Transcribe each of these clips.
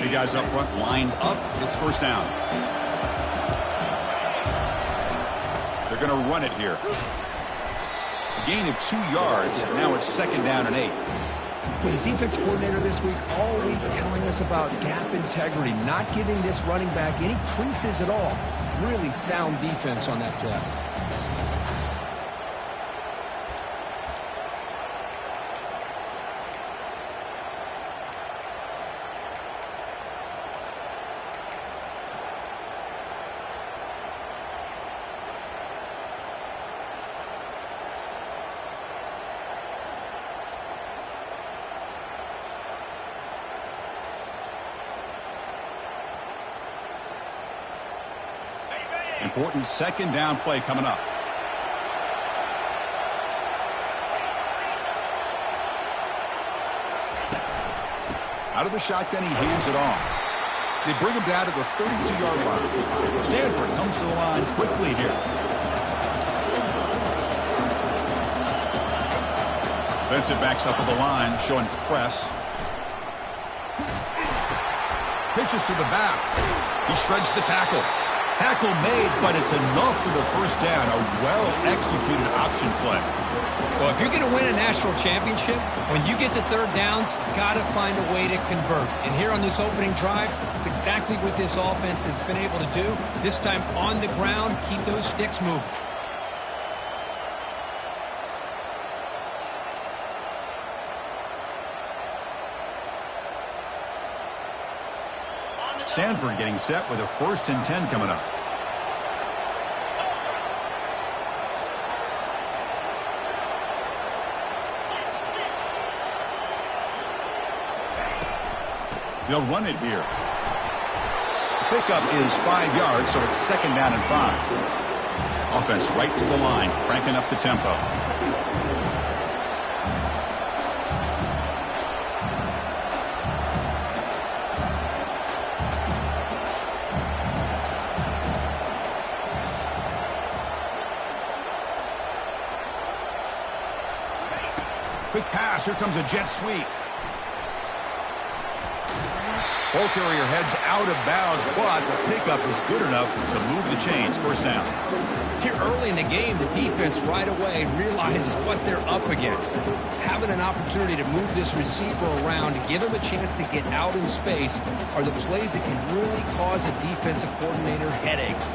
Three guys up front lined up. It's first down. They're going to run it here. A gain of 2 yards. Now it's second down and 8. With the defense coordinator this week all week telling us about gap integrity, not giving this running back any creases at all. Really sound defense on that play. Important second down play coming up. Out of the shotgun, he hands it off. They bring him down to the 32-yard line. Stanford comes to the line quickly here. Defensive backs up at the line, showing press. Pitches to the back. He shreds the tackle. Tackle made, but it's enough for the first down. A well-executed option play. Well, if you're going to win a national championship, when you get to third downs, you've got to find a way to convert. And here on this opening drive, it's exactly what this offense has been able to do. This time on the ground, keep those sticks moving. Stanford getting set with a 1st and 10 coming up. They'll run it here. The pickup is 5 yards, so it's second down and 5. Offense right to the line, cranking up the tempo. Quick pass. Here comes a jet sweep. Ball carrier heads out of bounds, but the pickup is good enough to move the chains. First down. Here early in the game, the defense right away realizes what they're up against. Having an opportunity to move this receiver around to give him a chance to get out in space are the plays that can really cause a defensive coordinator headaches.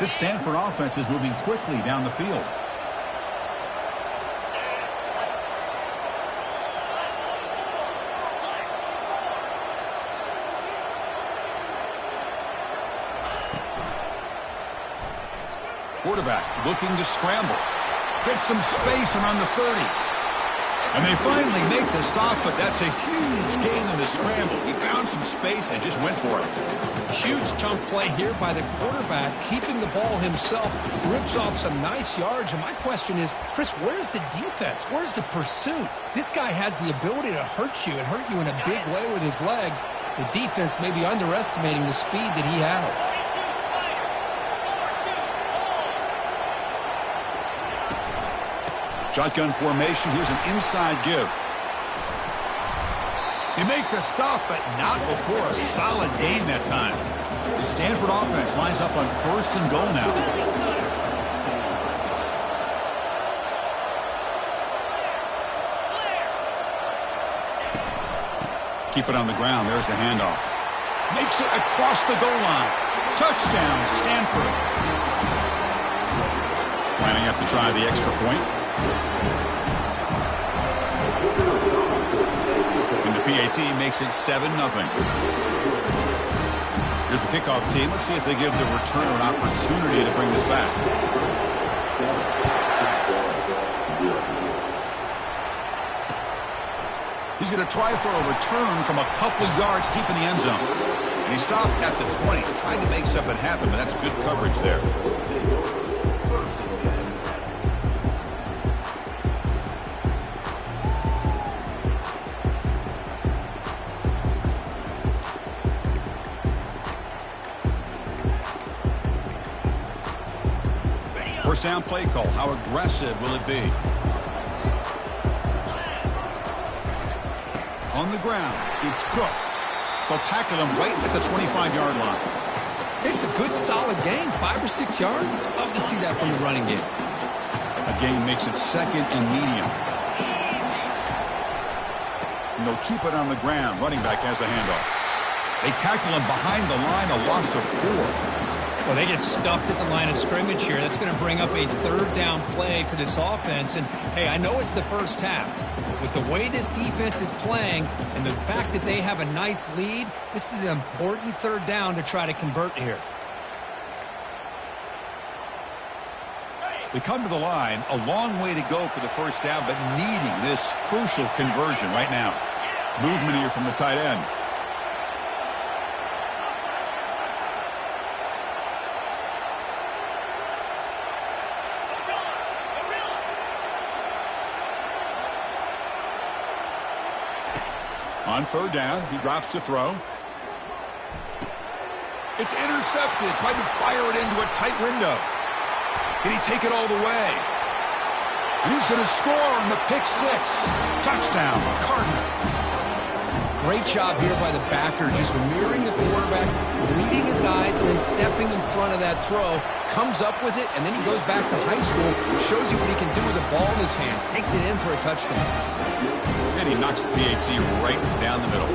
This Stanford offense is moving quickly down the field. Quarterback looking to scramble. Gets some space around the 30. And they finally make the stop, but that's a huge gain in the scramble. He found some space and just went for it. Huge chunk play here by the quarterback, keeping the ball himself, rips off some nice yards. And my question is, Chris, where's the defense? Where's the pursuit? This guy has the ability to hurt you and hurt you in a big way with his legs. The defense may be underestimating the speed that he has. Shotgun formation. Here's an inside give. They make the stop, but not before a solid gain that time. The Stanford offense lines up on 1st and goal now. Keep it on the ground. There's the handoff. Makes it across the goal line. Touchdown, Stanford. Lining up to try the extra point. And the PAT makes it 7-0. Here's the kickoff team. Let's see if they give the returner an opportunity to bring this back. He's going to try for a return from a couple yards deep in the end zone. And he stopped at the 20, trying to make something happen, but that's good coverage there. First down play call. How aggressive will it be? On the ground, it's Cook. They'll tackle him right at the 25-yard line. It's a good, solid gain. 5 or 6 yards. Love to see that from the running game. A gain makes it second and medium. And they'll keep it on the ground. Running back has the handoff. They tackle him behind the line, a loss of 4. Well, they get stuffed at the line of scrimmage here. That's going to bring up a third down play for this offense. And, hey, I know it's the first half. With the way this defense is playing and the fact that they have a nice lead, this is an important third down to try to convert here. They come to the line, a long way to go for the first down, but needing this crucial conversion right now. Movement here from the tight end. On third down, he drops to throw. It's intercepted. Tried to fire it into a tight window. Can he take it all the way? And he's going to score on the pick 6. Touchdown, Cardinal. Great job here by the backer, just mirroring the quarterback, reading his eyes, and then stepping in front of that throw. Comes up with it, and then he goes back to high school, shows you what he can do with the ball in his hands, takes it in for a touchdown. And he knocks the PAT right down the middle.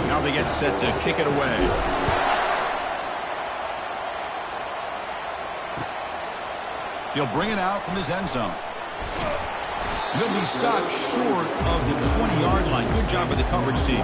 Now they get set to kick it away. He'll bring it out from his end zone. He'll be stopped short of the 20-yard line. Good job by the coverage team.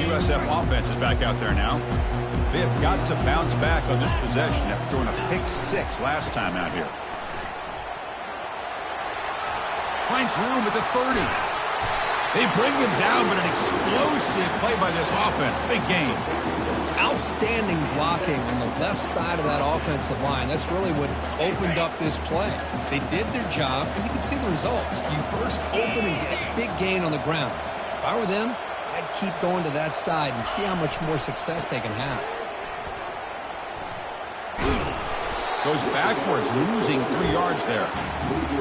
USF offense is back out there now. They have got to bounce back on this possession after throwing a pick 6 last time out here. Finds room at the 30. They bring him down, but an explosive play by this offense. Big gain. Outstanding blocking on the left side of that offensive line. That's really what opened up this play. They did their job, and you can see the results. You burst open and get a big gain on the ground. If I were them, I'd keep going to that side and see how much more success they can have. Goes backwards, losing 3 yards there.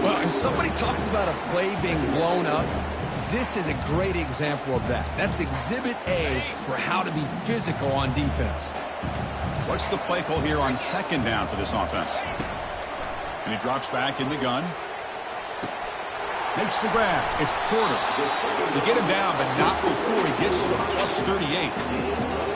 Well, if somebody talks about a play being blown up, this is a great example of that. That's exhibit A for how to be physical on defense. What's the play call here on second down for this offense? And he drops back in the gun. Makes the grab. It's Porter. They get him down, but not before he gets to the plus 38.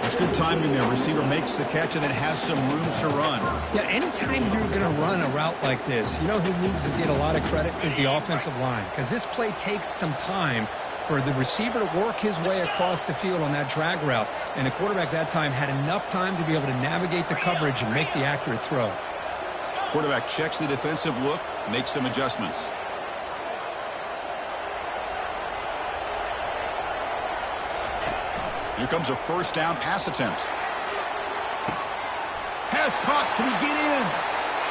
That's good timing there. Receiver makes the catch and then has some room to run. Yeah, anytime you're going to run a route like this, you know who needs to get a lot of credit is the offensive line. Because this play takes some time for the receiver to work his way across the field on that drag route. And the quarterback that time had enough time to be able to navigate the coverage and make the accurate throw. Quarterback checks the defensive look, makes some adjustments. Here comes a first down pass attempt. Pass caught. Can he get in?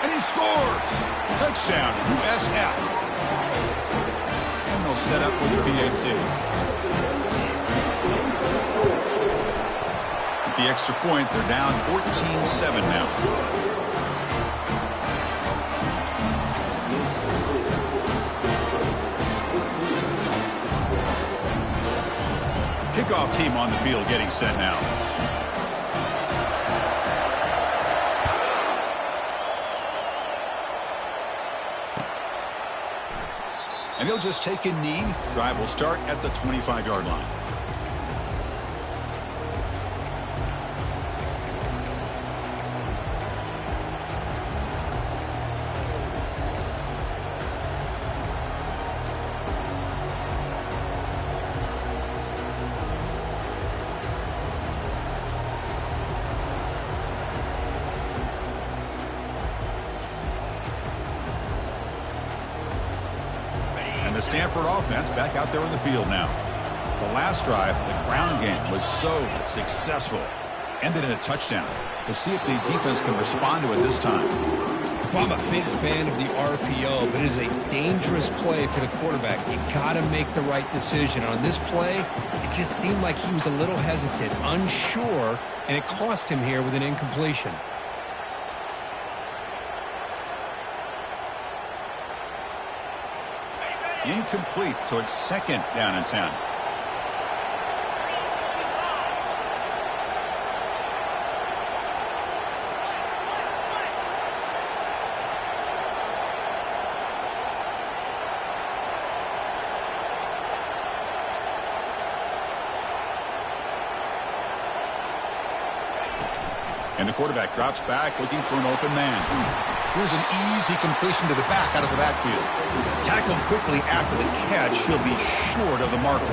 And he scores. Touchdown, USF. And they'll set up with the PAT. At the extra point, they're down 14-7 now. Kickoff team on the field getting set now. And he'll just take a knee. Drive will start at the 25-yard line. The Stanford offense back out there in the field now. The last drive, the ground game was so successful. Ended in a touchdown. We'll see if the defense can respond to it this time. Well, I'm a big fan of the RPO, but it is a dangerous play for the quarterback. You got to make the right decision. On this play, it just seemed like he was a little hesitant, unsure, and it cost him here with an incompletion. Incomplete, so it's 2nd down and 10. And the quarterback drops back, looking for an open man. Here's an easy completion to the back out of the backfield. Tackled quickly after the catch. He'll be short of the marker.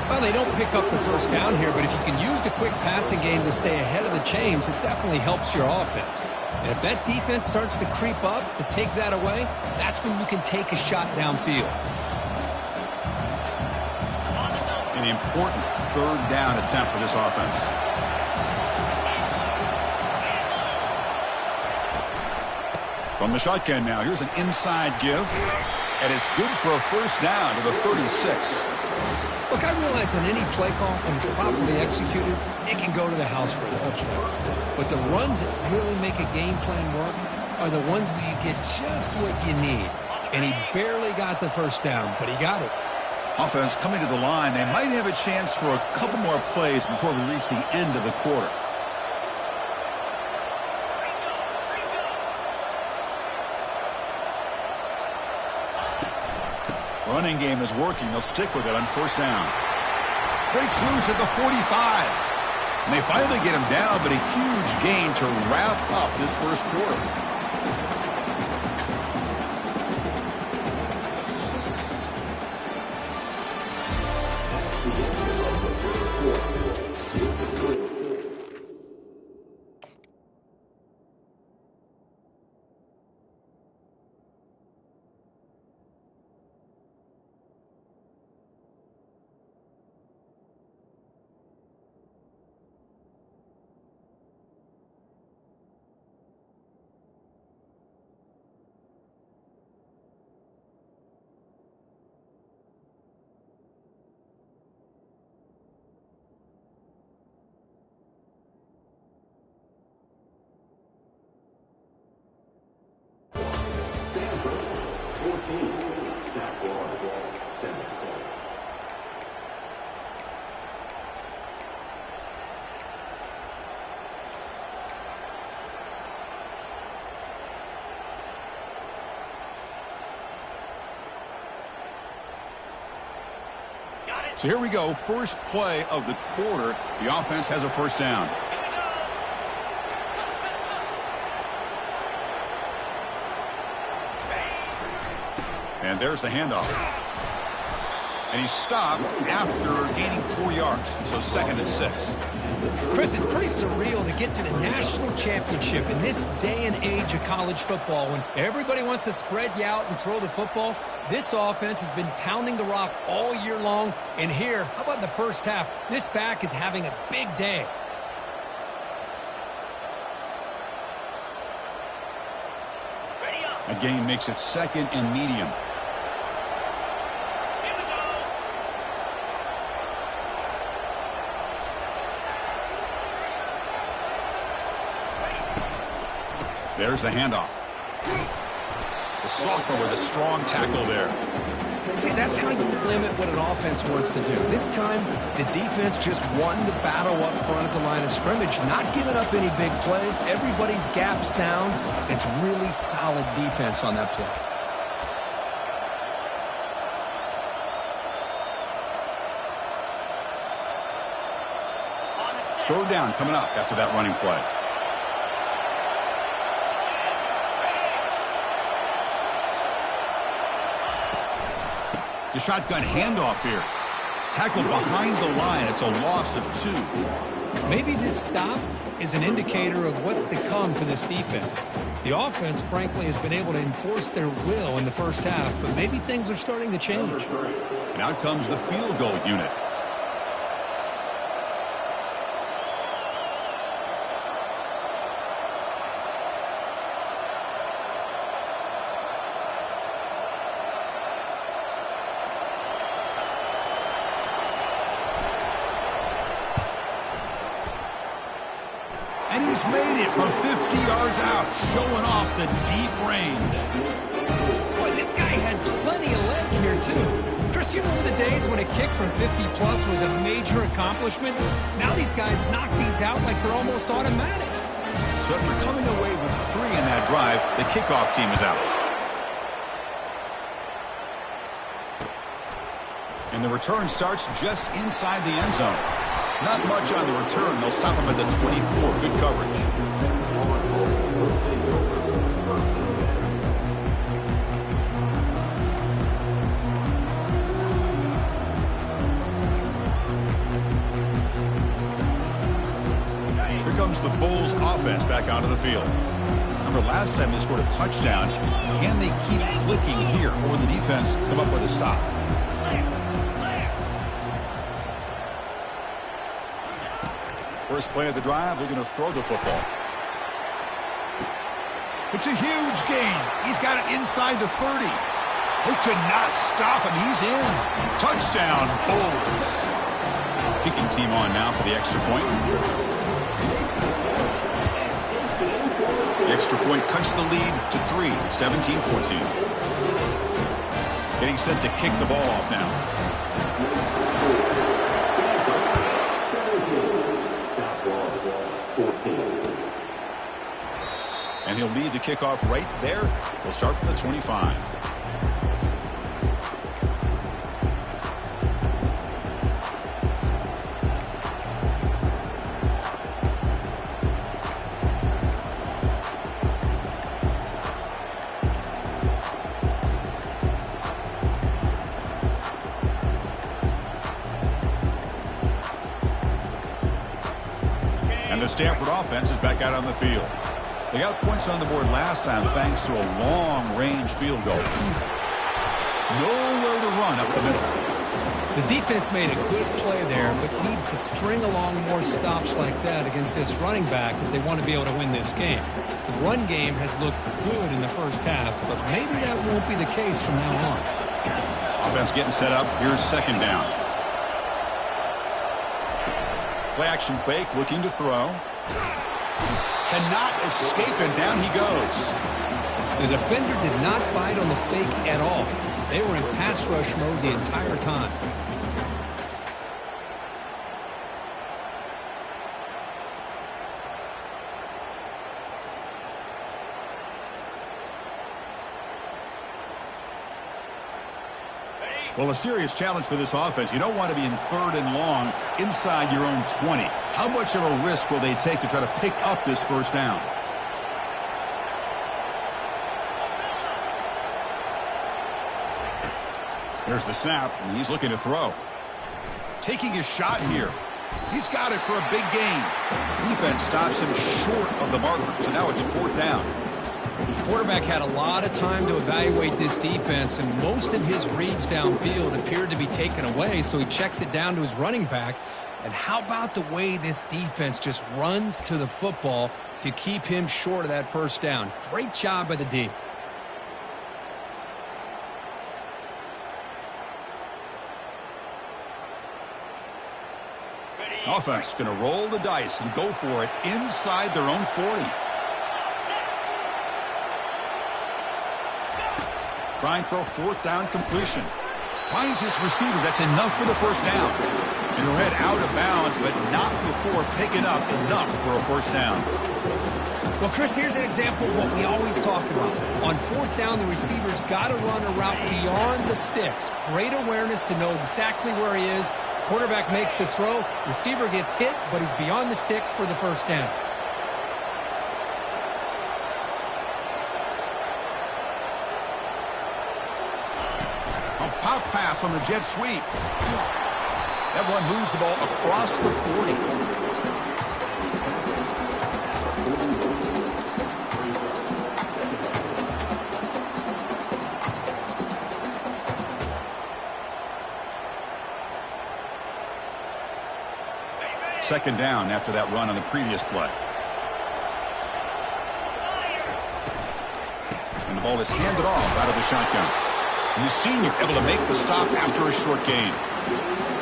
Well, they don't pick up the first down here, but if you can use the quick passing game to stay ahead of the chains, it definitely helps your offense. And if that defense starts to creep up to take that away, that's when you can take a shot downfield. An important 3rd down attempt for this offense. From the shotgun now, here's an inside give, and it's good for a 1st down to the 36. Look, I realize on any play call, when it's properly executed, it can go to the house for a touchdown. But the runs that really make a game plan work are the ones where you get just what you need. And he barely got the 1st down, but he got it. Offense coming to the line. They might have a chance for a couple more plays before we reach the end of the quarter. Running game is working. They'll stick with it on 1st down. Breaks loose at the 45. And they finally get him down, but a huge gain to wrap up this 1st quarter. So here we go, first play of the quarter. The offense has a 1st down. And there's the handoff. And he's stopped after gaining 4 yards, so 2nd and 6. Chris, it's pretty surreal to get to the national championship in this day and age of college football when everybody wants to spread you out and throw the football. This offense has been pounding the rock all year long, and here, how about the 1st half? This back is having a big day. A gain makes it 2nd and medium. There's the handoff. The sophomore with a strong tackle there. See, that's how you limit what an offense wants to do. This time, the defense just won the battle up front at the line of scrimmage, not giving up any big plays. Everybody's gap sound. It's really solid defense on that play. 3rd down coming up after that running play. The shotgun handoff here. Tackled behind the line. It's a loss of 2. Maybe this stop is an indicator of what's to come for this defense. The offense, frankly, has been able to enforce their will in the 1st half, but maybe things are starting to change. And out comes the field goal unit. And he's made it from 50 yards out, showing off the deep range. Boy, this guy had plenty of leg here, too. Chris, you remember the days when a kick from 50-plus was a major accomplishment? Now these guys knock these out like they're almost automatic. So after coming away with 3 in that drive, the kickoff team is out. And the return starts just inside the end zone. Not much on the return. They'll stop him at the 24. Good coverage. Here comes the Bulls offense back onto the field. Remember, last time they scored a touchdown. Can they keep clicking here, or the defense come up with a stop? First play of the drive, they're going to throw the football. It's a huge gain. He's got it inside the 30. They could not stop him. He's in. Touchdown, Bulls. Kicking team on now for the extra point. The extra point cuts the lead to 3, 17-14. Getting set to kick the ball off now. And he'll lead the kickoff right there. He'll start from the 25. And the Stanford offense is back out on the field. They got points on the board last time thanks to a long-range field goal. Nowhere to run up the middle. The defense made a good play there, but needs to string along more stops like that against this running back if they want to be able to win this game. The run game has looked good in the first half, but maybe that won't be the case from now on. Offense getting set up. Here's second down. Play action fake, looking to throw. Cannot escape, and down he goes. The defender did not bite on the fake at all. They were in pass rush mode the entire time. Well, a serious challenge for this offense. You don't want to be in 3rd and long inside your own 20. How much of a risk will they take to try to pick up this first down? There's the snap, and he's looking to throw. Taking a shot here. He's got it for a big gain. Defense stops him short of the marker, so now it's 4th down. The quarterback had a lot of time to evaluate this defense, and most of his reads downfield appeared to be taken away, so he checks it down to his running back. And how about the way this defense just runs to the football to keep him short of that first down? Great job by the D. Offense going to roll the dice and go for it inside their own 40. Trying for a 4th down completion. Finds his receiver. That's enough for the first down. And he'll head out of bounds, but not before picking up enough for a first down. Well, Chris, here's an example of what we always talk about. On 4th down, the receiver's got to run a route beyond the sticks. Great awareness to know exactly where he is. Quarterback makes the throw. Receiver gets hit, but he's beyond the sticks for the first down. A pop pass on the jet sweep. That one moves the ball across the 40. Second down after that run on the previous play. And the ball is handed off out of the shotgun. And the senior able to make the stop after a short gain.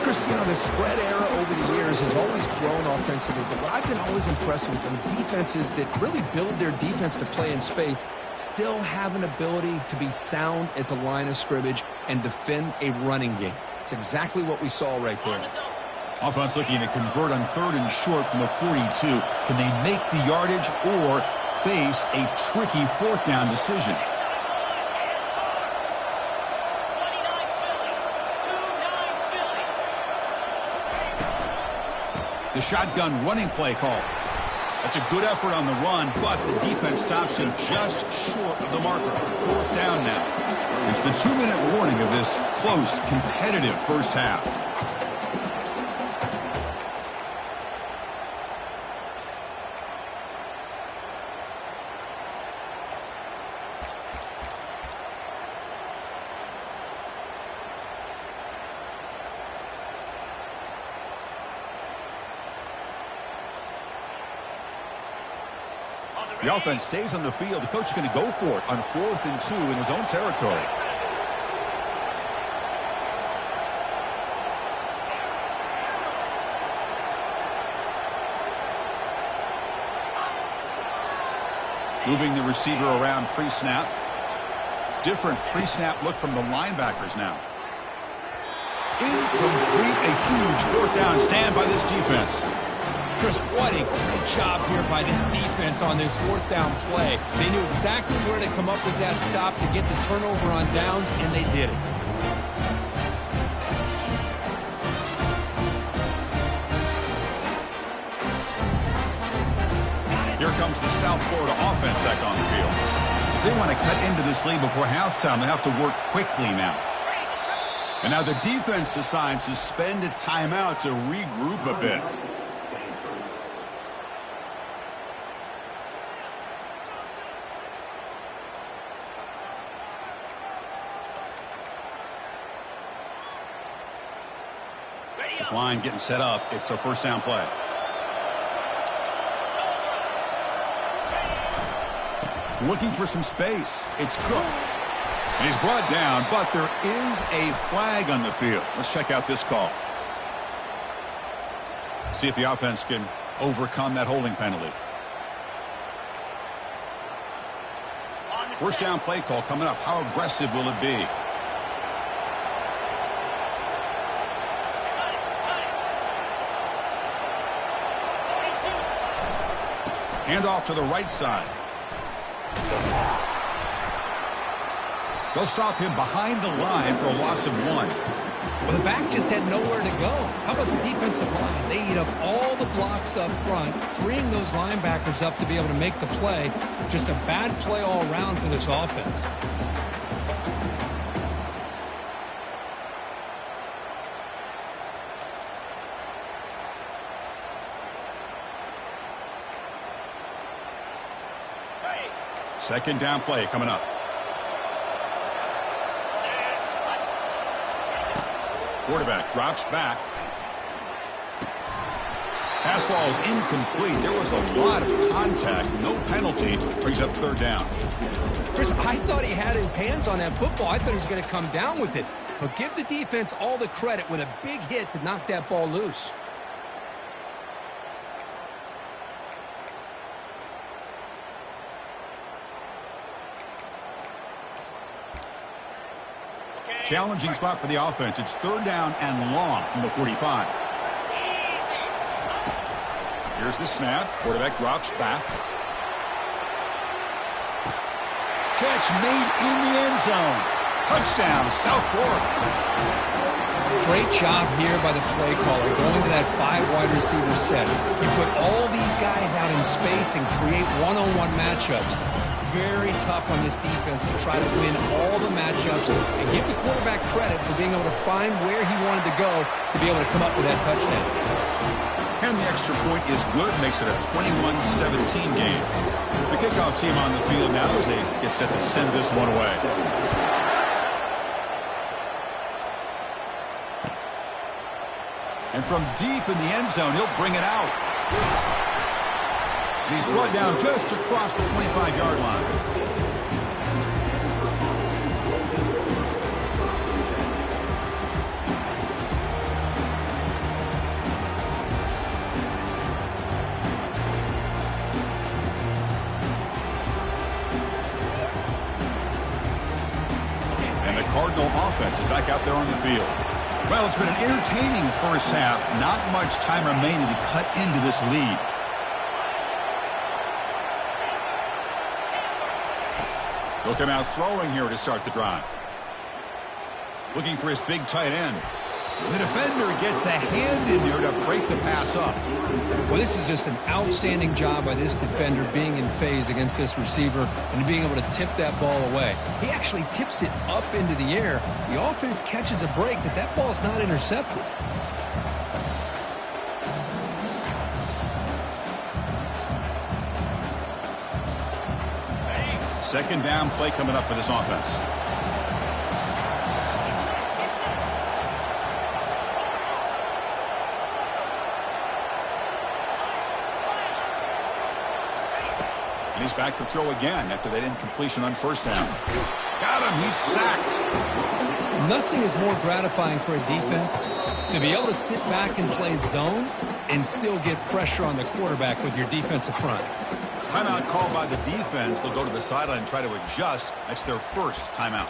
Chris, you know, the spread era over the years has always grown offensively, but what I've been always impressed with them, defenses that really build their defense to play in space still have an ability to be sound at the line of scrimmage and defend a running game. It's exactly what we saw right there. Offense looking to convert on 3rd and short from the 42. Can they make the yardage or face a tricky 4th down decision? The shotgun running play call. That's a good effort on the run, but the defense stops him just short of the marker. 4th down now. It's the 2-minute warning of this close, competitive first half. The offense stays on the field. The coach is going to go for it on 4th and 2 in his own territory. Moving the receiver around pre-snap. Different pre-snap look from the linebackers now. Incomplete, a huge 4th down stand by this defense. Chris, what a great job here by this defense on this 4th down play. They knew exactly where to come up with that stop to get the turnover on downs, and they did it. Here comes the South Florida offense back on the field. If they want to cut into this lead before halftime, they have to work quickly now. And now the defense decides to spend a timeout to regroup a bit. This line getting set up. It's a 1st down play. Looking for some space. It's Cook. And he's brought down, but there is a flag on the field. Let's check out this call. See if the offense can overcome that holding penalty. 1st down play call coming up. How aggressive will it be? Hand off to the right side. They'll stop him behind the line for a loss of 1. Well, the back just had nowhere to go. How about the defensive line? They eat up all the blocks up front, freeing those linebackers up to be able to make the play. Just a bad play all around for this offense. Second down play coming up. Quarterback drops back. Pass ball is incomplete. There was a lot of contact. No penalty. Brings up 3rd down. Chris, I thought he had his hands on that football. I thought he was going to come down with it. But give the defense all the credit with a big hit to knock that ball loose. Challenging spot for the offense. It's 3rd down and long from the 45. Here's the snap. Quarterback drops back. Catch made in the end zone. Touchdown, South Florida. Great job here by the play caller, going to that 5 wide receiver set. You put all these guys out in space and create one-on-one matchups. Very tough on this defense to try to win all the matchups and give the quarterback credit for being able to find where he wanted to go to be able to come up with that touchdown. And the extra point is good, makes it a 21-17 game. The kickoff team on the field now as they get set to send this one away. And from deep in the end zone, he'll bring it out. He's brought down just across the 25-yard line. offense is back out there on the field. Well, it's been an entertaining first half. Not much time remaining to cut into this lead. He'll come out throwing here to start the drive. Looking for his big tight end. The defender gets a hand in there to break the pass up. Well, this is just an outstanding job by this defender being in phase against this receiver and being able to tip that ball away. He actually tips it up into the air. The offense catches a break that ball's not intercepted. Second down play coming up for this offense. And he's back to throw again after that incompletion on first down. Got him. He's sacked. Nothing is more gratifying for a defense to be able to sit back and play zone and still get pressure on the quarterback with your defensive front. Timeout called by the defense. They'll go to the sideline and try to adjust. That's their first timeout.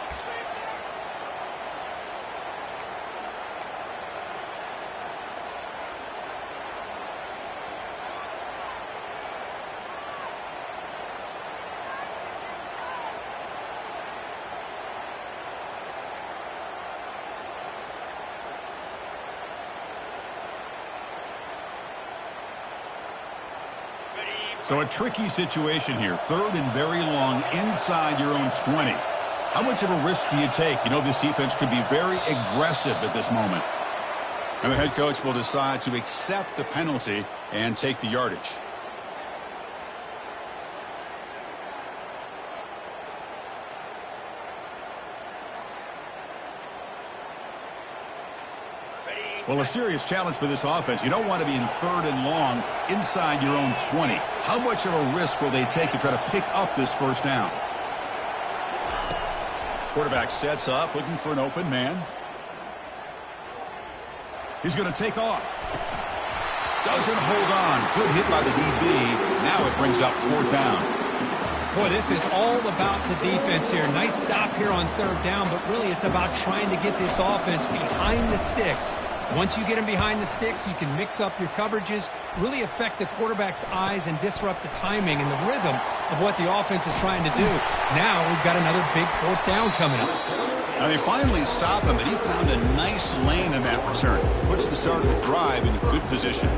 So a tricky situation here. Third and very long inside your own 20. How much of a risk do you take? You know, this defense could be very aggressive at this moment. And the head coach will decide to accept the penalty and take the yardage. Well, a serious challenge for this offense. You don't want to be in third and long inside your own 20. How much of a risk will they take to try to pick up this first down? Quarterback sets up, looking for an open man. He's going to take off. Doesn't hold on. Good hit by the DB. Now it brings up fourth down. Boy, this is all about the defense here. Nice stop here on third down, but really it's about trying to get this offense behind the sticks. Once you get them behind the sticks, you can mix up your coverages, really affect the quarterback's eyes and disrupt the timing and the rhythm of what the offense is trying to do. Now we've got another big fourth down coming up. Now they finally stop him, but he found a nice lane in that return. Puts the start of the drive in a good position.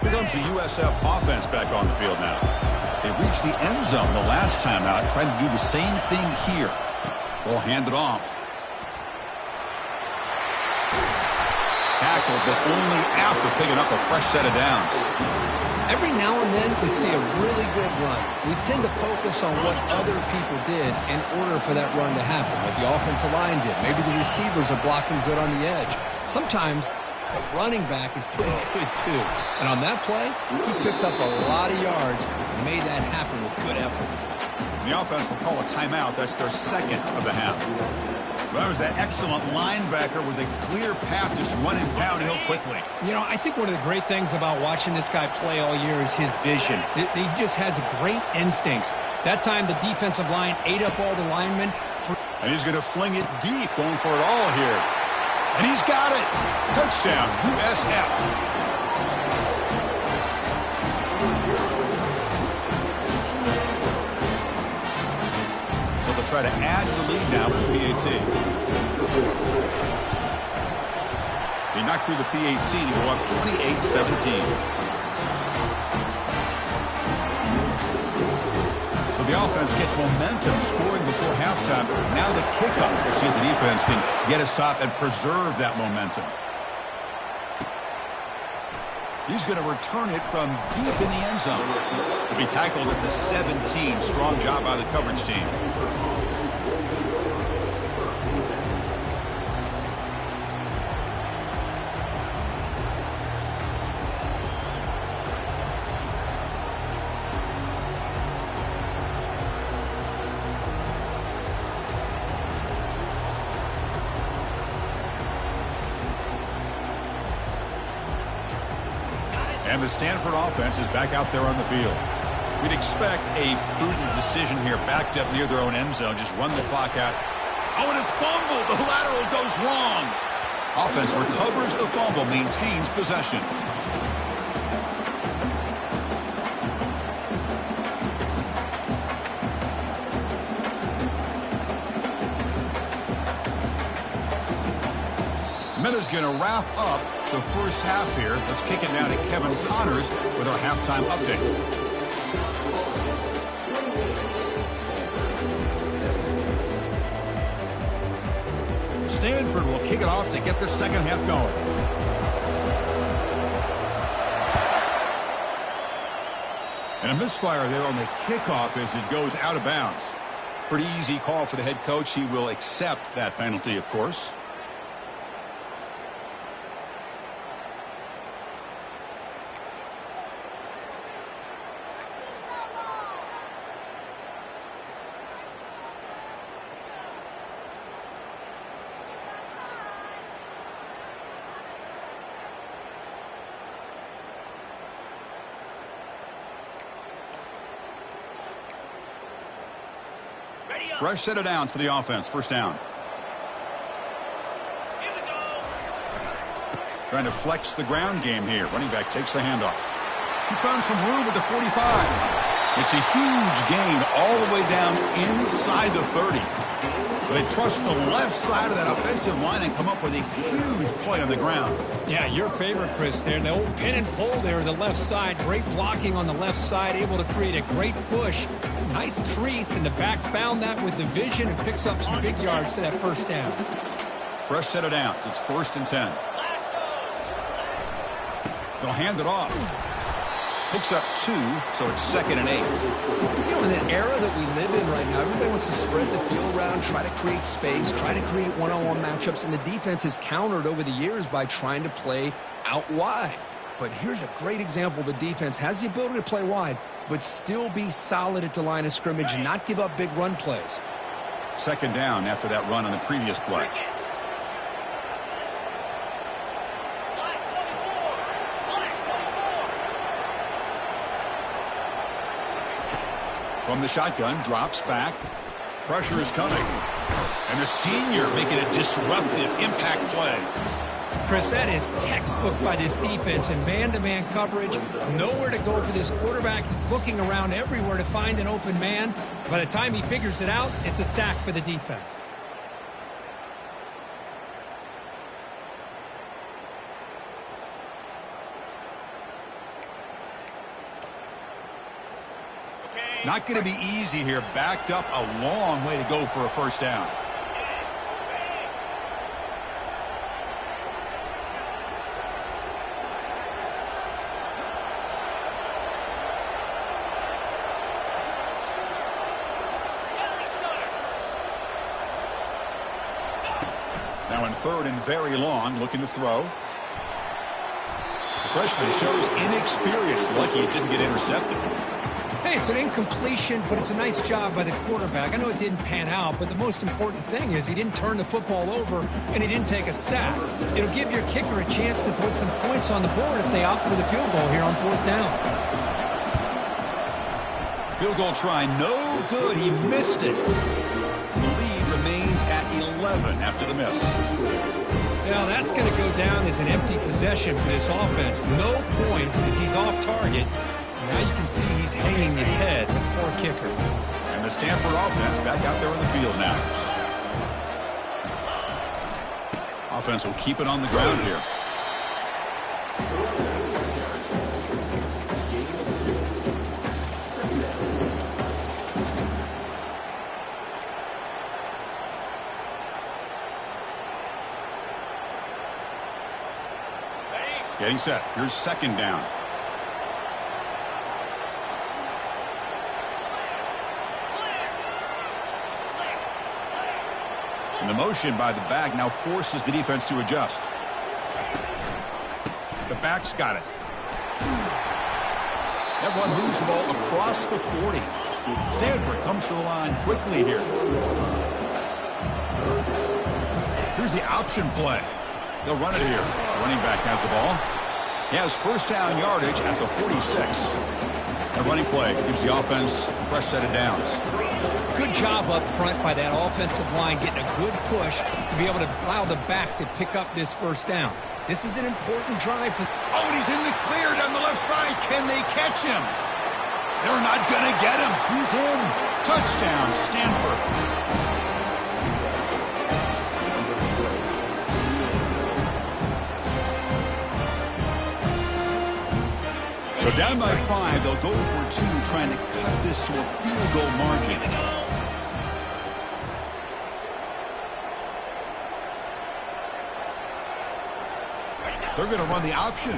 Here comes the USF offense back on the field now. They reached the end zone the last time out, trying to do the same thing here. Ball handed off. Tackled, but only after picking up a fresh set of downs. Every now and then we see a really good run. We tend to focus on what other people did in order for that run to happen, what the offensive line did. Maybe the receivers are blocking good on the edge. Sometimes the running back is pretty good too. And on that play, he picked up a lot of yards and made that happen with good effort. The offense will call a timeout. That's their second of the half. Well, that was that excellent linebacker with a clear path just running downhill quickly. You know, I think one of the great things about watching this guy play all year is his vision. He just has great instincts. That time the defensive line ate up all the linemen. And he's going to fling it deep, going for it all here. And he's got it. Touchdown, USF. They'll try to add to the lead now with the PAT. He knocked through the PAT to go up 28-17. So the offense gets momentum, scoring before halftime. Now the kickoff. We'll see if the defense can get his top and preserve that momentum. He's going to return it from deep in the end zone. He'll be tackled at the 17. Strong job by the coverage team. And the Stanford offense is back out there on the field. We'd expect a prudent decision here, backed up near their own end zone. Just run the clock out. Oh, and it's fumbled. The lateral goes wrong. Offense recovers the fumble, maintains possession. Minute's going to wrap up the first half here. Let's kick it now to Kevin Connors with our halftime update. Stanford will kick it off to get their second half going. And a misfire there on the kickoff as it goes out of bounds. Pretty easy call for the head coach. He will accept that penalty, of course. Fresh set of downs for the offense. First down. Trying to flex the ground game here. Running back takes the handoff. He's found some room at the 45. It's a huge gain all the way down inside the 30. They trust the left side of that offensive line and come up with a huge play on the ground. Yeah, your favorite, Chris, there. The old pin and pull there, the left side. Great blocking on the left side, able to create a great push. Nice crease, and the back found that with the vision and picks up some big yards for that first down. Fresh set of downs. It's 1st and 10. They'll hand it off. Picks up 2, so it's 2nd and 8. You know, in the era that we live in right now, everybody wants to spread the field around, try to create space, try to create one-on-one matchups, and the defense has countered over the years by trying to play out wide. But here's a great example. The defense has the ability to play wide, but still be solid at the line of scrimmage and not give up big run plays. 2nd down after that run on the previous play. From the shotgun, drops back. Pressure is coming. And the senior making a disruptive impact play. Chris, that is textbook by this defense in man-to-man coverage. Nowhere to go for this quarterback. He's looking around everywhere to find an open man. By the time he figures it out, it's a sack for the defense. Not going to be easy here. Backed up a long way to go for a first down. Now in 3rd and very long, looking to throw. The freshman shows inexperience. Lucky it didn't get intercepted. Hey, it's an incompletion, but it's a nice job by the quarterback. I know it didn't pan out, but the most important thing is he didn't turn the football over and he didn't take a sack. It'll give your kicker a chance to put some points on the board if they opt for the field goal here on 4th down. Field goal try, no good. He missed it. The lead remains at 11 after the miss. Now that's going to go down as an empty possession for this offense. No points as he's off target. Now you can see he's hanging his head, the poor kicker. And the Stanford offense back out there on the field now. Offense will keep it on the ground here. Getting set. Here's 2nd down. And the motion by the back now forces the defense to adjust. The back's got it. That one moves the ball across the 40. Stanford comes to the line quickly here. Here's the option play. They'll run it here. Running back has the ball. He has first down yardage at the 46. A running play gives the offense a fresh set of downs. Good job up front by that offensive line, getting a good push to be able to allow the back to pick up this first down. This is an important drive for... Oh, and he's in the clear down the left side. Can they catch him? They're not going to get him. He's in. Touchdown, Stanford. So down by 5, they'll go for 2, trying to cut this to a field goal margin. They're going to run the option.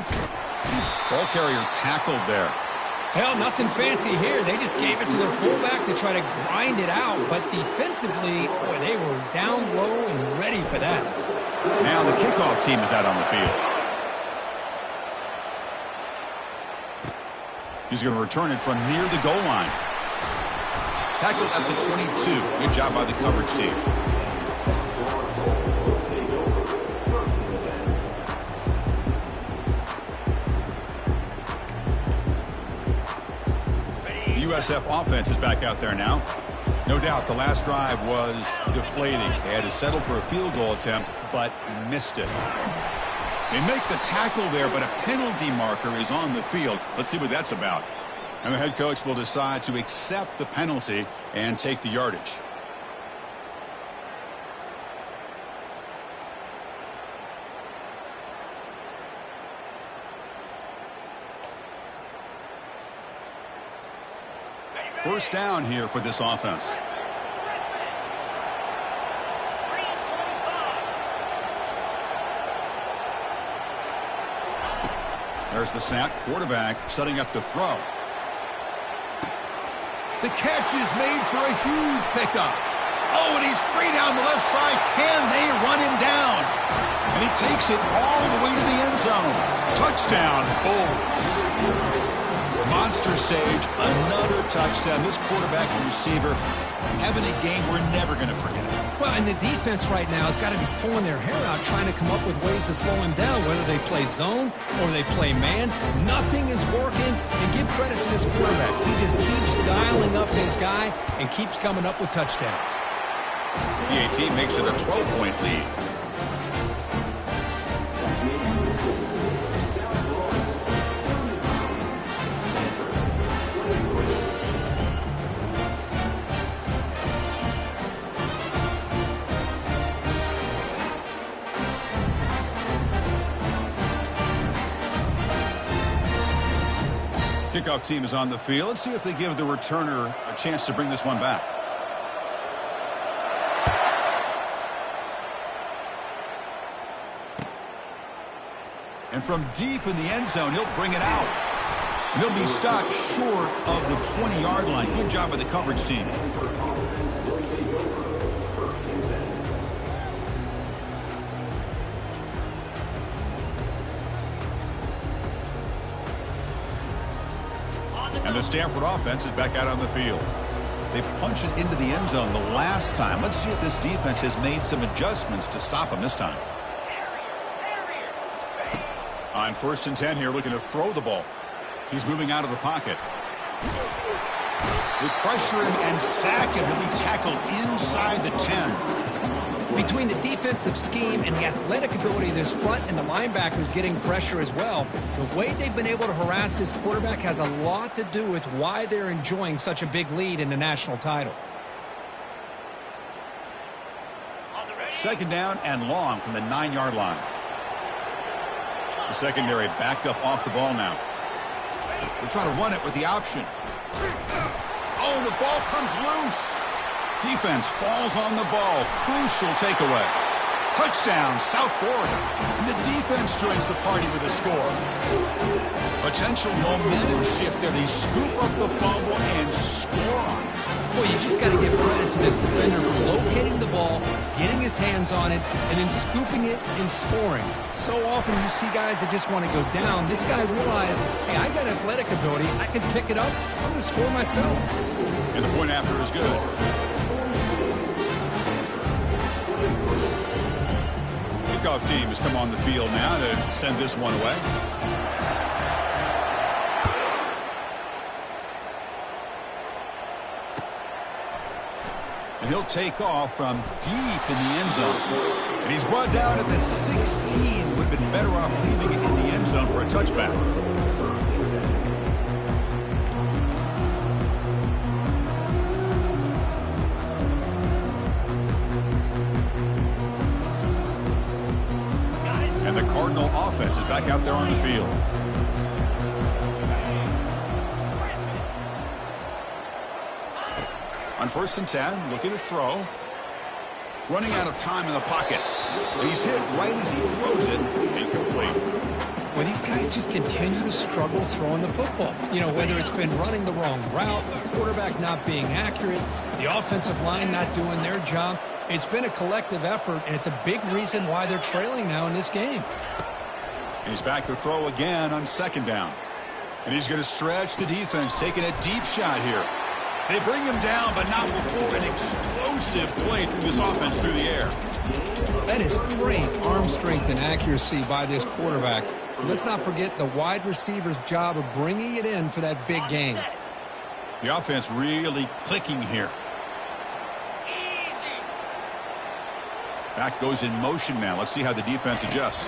Ball carrier tackled there. Hell, nothing fancy here. They just gave it to their fullback to try to grind it out. But defensively, boy, they were down low and ready for that. Now the kickoff team is out on the field. He's going to return it from near the goal line. Tackled at the 22. Good job by the coverage team. The USF offense is back out there now. No doubt the last drive was deflating. They had to settle for a field goal attempt, but missed it. They make the tackle there, but a penalty marker is on the field. Let's see what that's about. And the head coach will decide to accept the penalty and take the yardage. First down here for this offense. There's the snap. Quarterback setting up to throw. The catch is made for a huge pickup. Oh, and he's free down the left side. Can they run him down? And he takes it all the way to the end zone. Touchdown, Bulls. Monster stage, another touchdown. This quarterback and receiver having a game we're never going to forget. Well, and the defense right now has got to be pulling their hair out, trying to come up with ways to slow him down, whether they play zone or they play man. Nothing is working, and give credit to this quarterback. He just keeps dialing up his guy and keeps coming up with touchdowns. PAT makes it a 12-point lead. Kickoff team is on the field. Let's see if they give the returner a chance to bring this one back. And from deep in the end zone, he'll bring it out. And he'll be stopped short of the 20-yard line. Good job by the coverage team. And the Stanford offense is back out on the field. They punched it into the end zone the last time. Let's see if this defense has made some adjustments to stop them this time. On 1st and 10 here, looking to throw the ball. He's moving out of the pocket. They pressure him and sack him. He'll be tackled inside the 10. Between the defensive scheme and the athletic ability of this front and the linebackers getting pressure as well, the way they've been able to harass this quarterback has a lot to do with why they're enjoying such a big lead in the national title. Second down and long from the 9-yard line. The secondary backed up off the ball now. They're trying to run it with the option. Oh, the ball comes loose. Defense falls on the ball. Crucial takeaway. Touchdown, South Florida. And the defense joins the party with a score. Potential momentum shift there. They scoop up the fumble and score on it. Boy, you just got to give credit to this defender for locating the ball, getting his hands on it, and then scooping it and scoring. So often you see guys that just want to go down. This guy realized, hey, I got athletic ability. I can pick it up. I'm going to score myself. And the point after is good. kickoff team has come on the field now to send this one away. And he'll take off from deep in the end zone. And he's brought down at the 16. Would have been better off leaving it in the end zone for a touchback. And the Cardinal offense is back out there on the field. On 1st and 10, looking to throw. Running out of time in the pocket. And he's hit right as he throws it. Incomplete. Well, these guys just continue to struggle throwing the football. You know, whether it's been running the wrong route, the quarterback not being accurate, the offensive line not doing their job. It's been a collective effort, and it's a big reason why they're trailing now in this game. He's back to throw again on 2nd down. And he's going to stretch the defense, taking a deep shot here. They bring him down, but not before an explosive play through this offense through the air. That is great arm strength and accuracy by this quarterback. Let's not forget the wide receiver's job of bringing it in for that big gain. The offense really clicking here. Back goes in motion now. Let's see how the defense adjusts.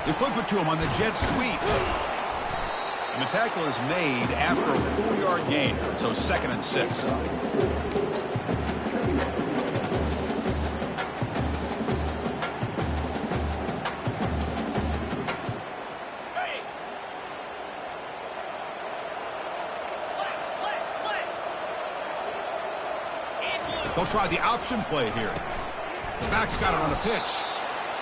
They flip it to him on the jet sweep. And the tackle is made after a 4-yard gain, so 2nd and 6. They'll try the option play here. The back's got it on the pitch.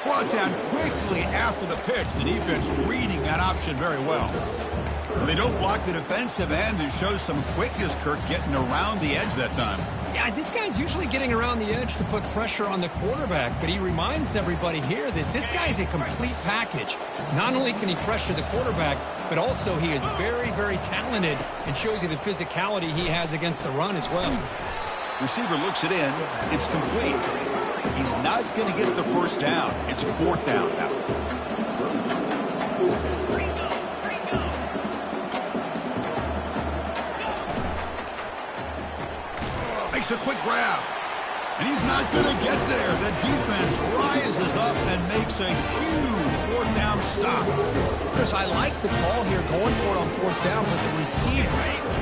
Brought down quickly after the pitch. The defense reading that option very well. And they don't block the defensive end. It shows some quickness, Kirk, getting around the edge that time. Yeah, this guy's usually getting around the edge to put pressure on the quarterback, but he reminds everybody here that this guy's a complete package. Not only can he pressure the quarterback, but also he is very, very talented and shows you the physicality he has against the run as well. Receiver looks it in. It's complete. He's not going to get the 1st down. It's 4th down now. Makes a quick grab. And he's not going to get there. The defense rises up and makes a huge 4th down stop. Chris, I like the call here going for it on 4th down, but the receiver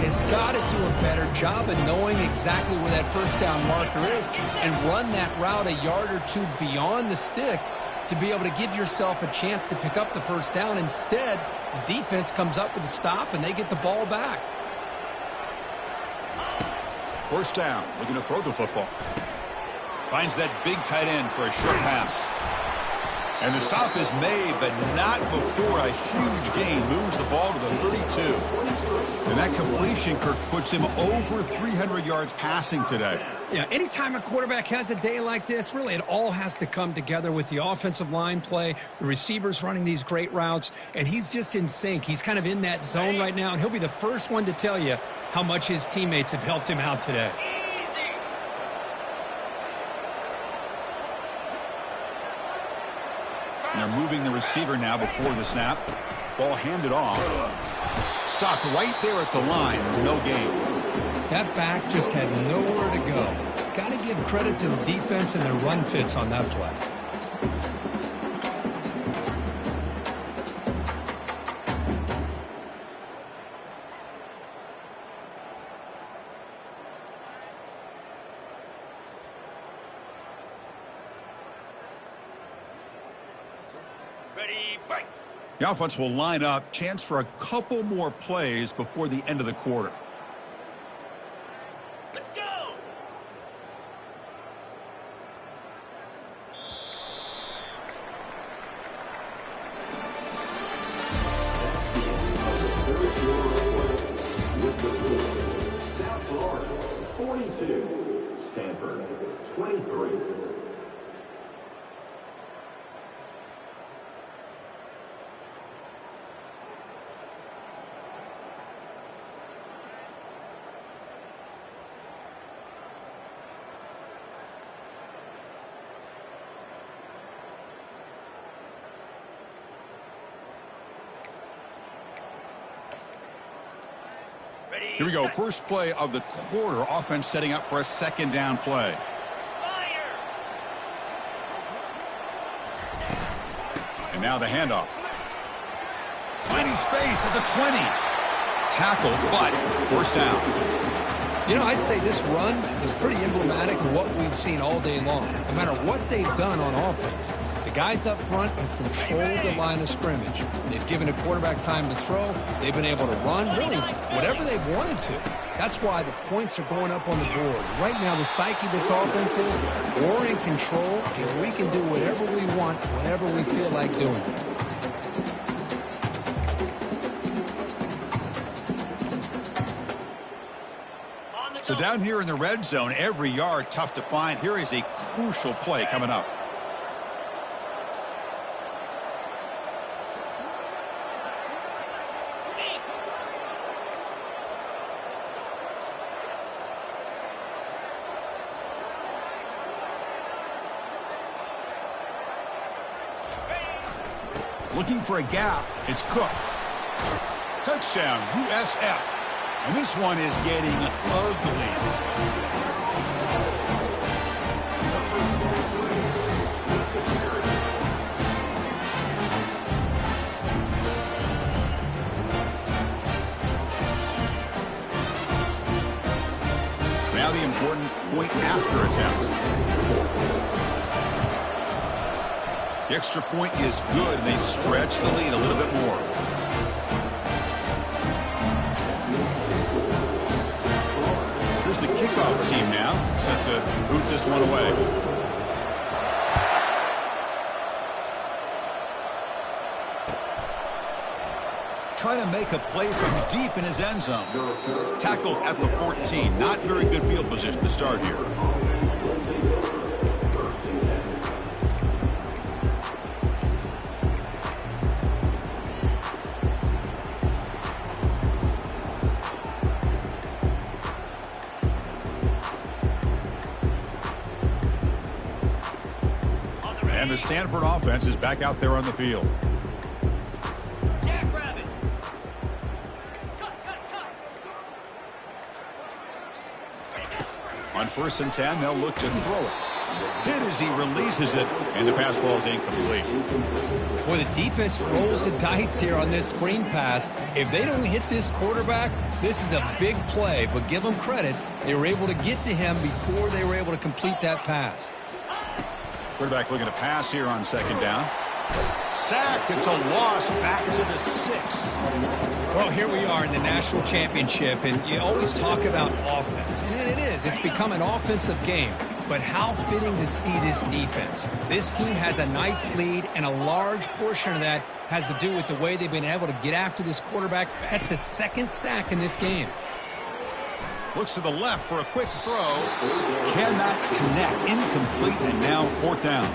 has got to do a better job of knowing exactly where that 1st down marker is and run that route a yard or two beyond the sticks to be able to give yourself a chance to pick up the 1st down. Instead, the defense comes up with a stop and they get the ball back. 1st down, looking to throw the football. Finds that big tight end for a short pass. And the stop is made, but not before a huge gain. Moves the ball to the 32. And that completion, Kirk, puts him over 300 yards passing today. Yeah, anytime a quarterback has a day like this, really it all has to come together with the offensive line play, the receivers running these great routes, and he's just in sync. He's kind of in that zone right now, and he'll be the first one to tell you how much his teammates have helped him out today. They're moving the receiver now before the snap. Ball handed off. Stopped right there at the line. No gain. That back just had nowhere to go. Got to give credit to the defense and their run fits on that play. The offense will line up. Chance for a couple more plays before the end of the quarter. Let's go! South Florida, 42. Stanford, 23. Here we go. First play of the quarter. Offense setting up for a second down play. And now the handoff. Finding space at the 20. Tackle, but first down. You know, I'd say this run is pretty emblematic of what we've seen all day long. No matter what they've done on offense, the guys up front have controlled the line of scrimmage. They've given a quarterback time to throw. They've been able to run, really, whatever they've wanted to. That's why the points are going up on the board. Right now, the psyche of this offense is we're in control, and we can do whatever we want, whenever we feel like doing it. So down here in the red zone, every yard tough to find. Here is a crucial play coming up. Looking for a gap. It's Cook. Touchdown, USF. And this one is getting ugly. Now the important point after attempt. The extra point is good, and they stretch the lead a little bit more. Here's the kickoff team now, set to boot this one away. Trying to make a play from deep in his end zone. Tackled at the 14. Not very good field position to start here. And the Stanford offense is back out there on the field. On 1st and 10, they'll look to throw it. Hit as he releases it, and the pass ball is incomplete. Boy, the defense rolls the dice here on this screen pass. If they don't hit this quarterback, this is a big play, but give them credit. They were able to get to him before they were able to complete that pass. Quarterback looking to pass here on 2nd down. Sacked. It's a loss back to the 6. Well, here we are in the national championship, and you always talk about offense. And it is. It's become an offensive game. But how fitting to see this defense. This team has a nice lead, and a large portion of that has to do with the way they've been able to get after this quarterback. That's the 2nd sack in this game. Looks to the left for a quick throw. Cannot connect. Incomplete, and now 4th down.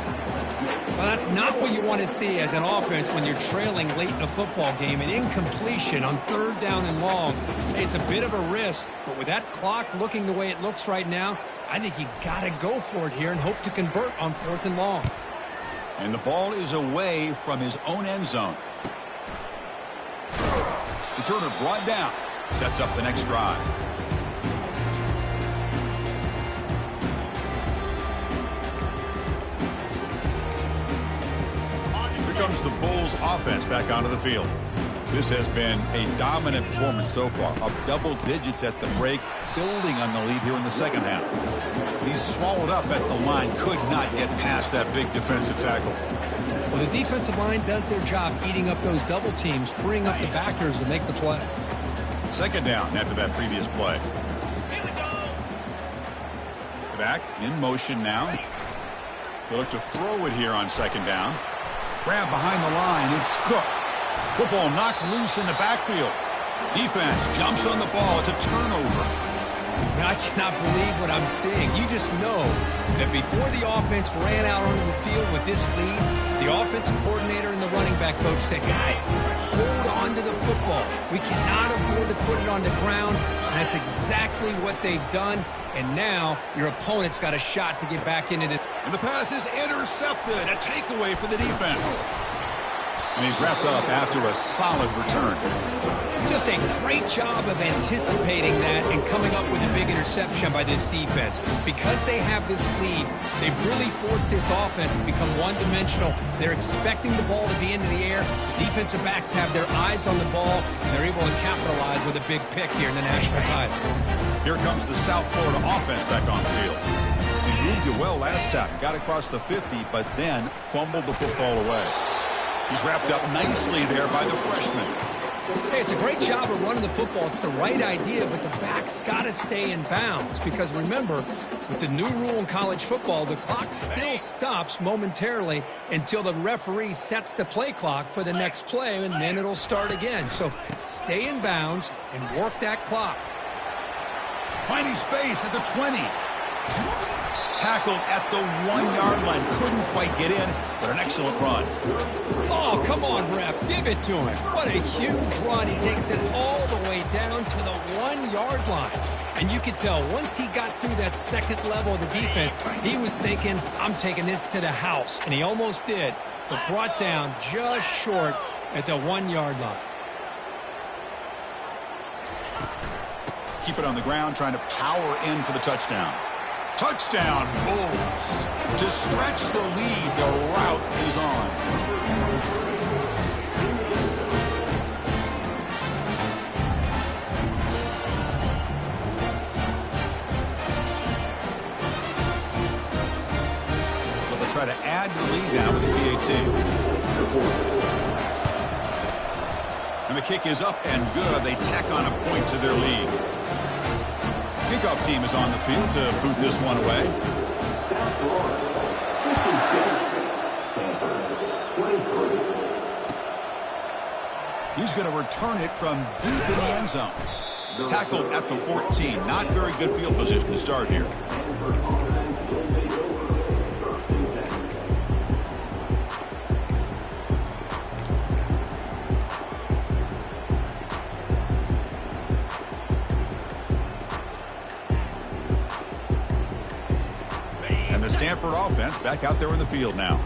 Well, that's not what you want to see as an offense when you're trailing late in a football game. An incompletion on 3rd down and long. Hey, it's a bit of a risk, but with that clock looking the way it looks right now, I think you got to go for it here and hope to convert on 4th and long. And the ball is away from his own end zone. Returner brought down. Sets up the next drive. Comes the Bulls offense back onto the field. This has been a dominant performance so far, up double digits at the break, building on the lead here in the 2nd half. He's swallowed up at the line, could not get past that big defensive tackle. Well, the defensive line does their job eating up those double teams, freeing up the backers to make the play. 2nd down after that previous play. Back in motion now. They look to throw it here on 2nd down. Grab behind the line. It's Cook. Football knocked loose in the backfield. Defense jumps on the ball. It's a turnover. Now, I cannot believe what I'm seeing. You just know that before the offense ran out onto the field with this lead, the offensive coordinator and the running back coach said, guys, hold on to the football. We cannot afford to put it on the ground. And that's exactly what they've done. And now your opponent's got a shot to get back into this. And the pass is intercepted. A takeaway for the defense. And he's wrapped up after a solid return. Just a great job of anticipating that and coming up with a big interception by this defense. Because they have this lead, they've really forced this offense to become one-dimensional. They're expecting the ball to be into the air. The defensive backs have their eyes on the ball, and they're able to capitalize with a big pick here in the national title. Here comes the South Florida offense back on the field. He moved it well last time, got across the 50, but then fumbled the football away. He's wrapped up nicely there by the freshman. Hey, it's a great job of running the football. It's the right idea, but the back's got to stay in bounds. Because remember, with the new rule in college football, the clock still stops momentarily until the referee sets the play clock for the next play, and then it'll start again. So stay in bounds and work that clock. Finding space at the 20. Tackled at the 1-yard line. Couldn't quite get in, but an excellent run. Oh, come on, ref. Give it to him. What a huge run. He takes it all the way down to the 1-yard line. And you could tell once he got through that second level of the defense, he was thinking, I'm taking this to the house. And he almost did, but brought down just short at the 1-yard line. Keep it on the ground, trying to power in for the touchdown. Touchdown, Bulls. To stretch the lead, the route is on. But they'll try to add to the lead now with the PAT. And the kick is up and good. They tack on a point to their lead. Kickoff team is on the field to boot this one away. He's going to return it from deep in the end zone. Tackled at the 14. Not very good field position to start here. Stanford offense back out there in the field now.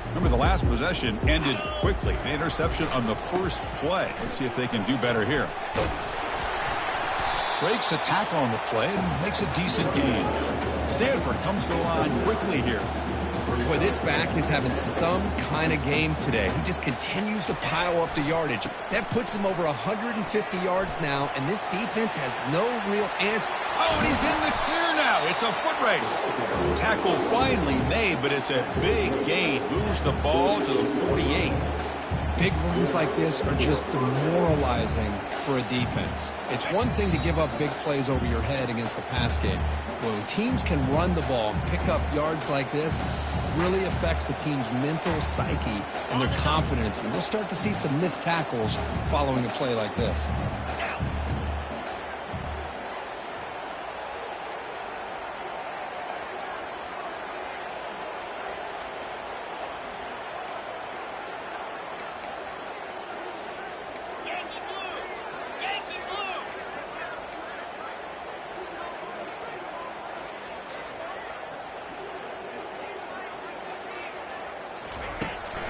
Remember, the last possession ended quickly. An interception on the first play. Let's see if they can do better here. Breaks a tackle on the play and makes a decent gain. Stanford comes to the line quickly here. Boy, this back is having some kind of game today. He just continues to pile up the yardage. That puts him over 150 yards now, and this defense has no real answer. Oh, and he's in the clear now. It's a foot race. Tackle finally made, but it's a big gain. Moves the ball to the 48. Big runs like this are just demoralizing for a defense. It's one thing to give up big plays over your head against the pass game. When teams can run the ball and pick up yards like this, it really affects the team's mental psyche and their confidence. And we'll start to see some missed tackles following a play like this.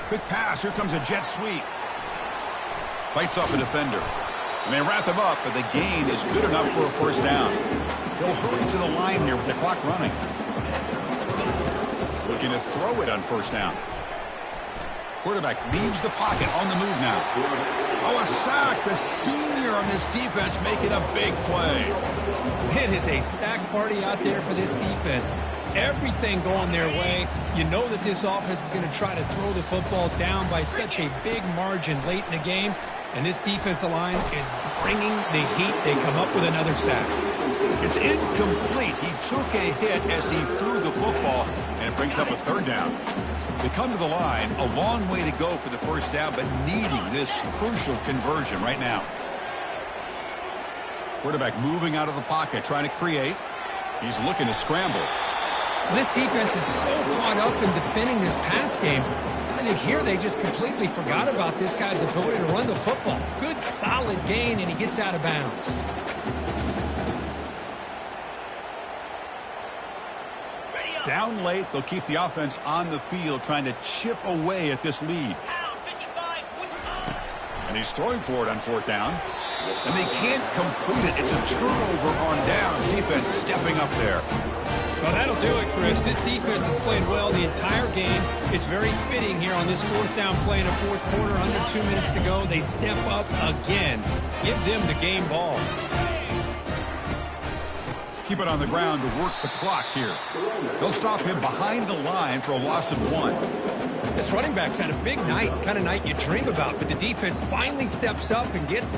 Quick pass. Here comes a jet sweep. Fights off a defender. And they wrap him up, but the gain is good enough for a first down. He'll hurry to the line here with the clock running. Looking to throw it on first down. Quarterback leaves the pocket on the move now. Oh, a sack. The senior on this defense making a big play. It is a sack party out there for this defense. Everything going their way. You know that this offense is going to try to throw the football down by such a big margin late in the game. And this defensive line is bringing the heat. They come up with another sack. It's incomplete. He took a hit as he threw the football, and it brings up a third down. They come to the line. A long way to go for the first down, but needing this crucial conversion right now. Quarterback moving out of the pocket, trying to create. He's looking to scramble. This defense is so caught up in defending this pass game. I think here they just completely forgot about this guy's ability to run the football. Good, solid gain, and he gets out of bounds. Down late, they'll keep the offense on the field, trying to chip away at this lead. He's throwing for it on 4th down. And they can't complete it. It's a turnover on downs. Defense stepping up there. Well, that'll do it, Chris. This defense has played well the entire game. It's very fitting here on this 4th down play in the 4th quarter. Under 2 minutes to go. They step up again. Give them the game ball. Keep it on the ground to work the clock here. They'll stop him behind the line for a loss of 1. This running back's had a big night, kind of night you dream about, but the defense finally steps up and gets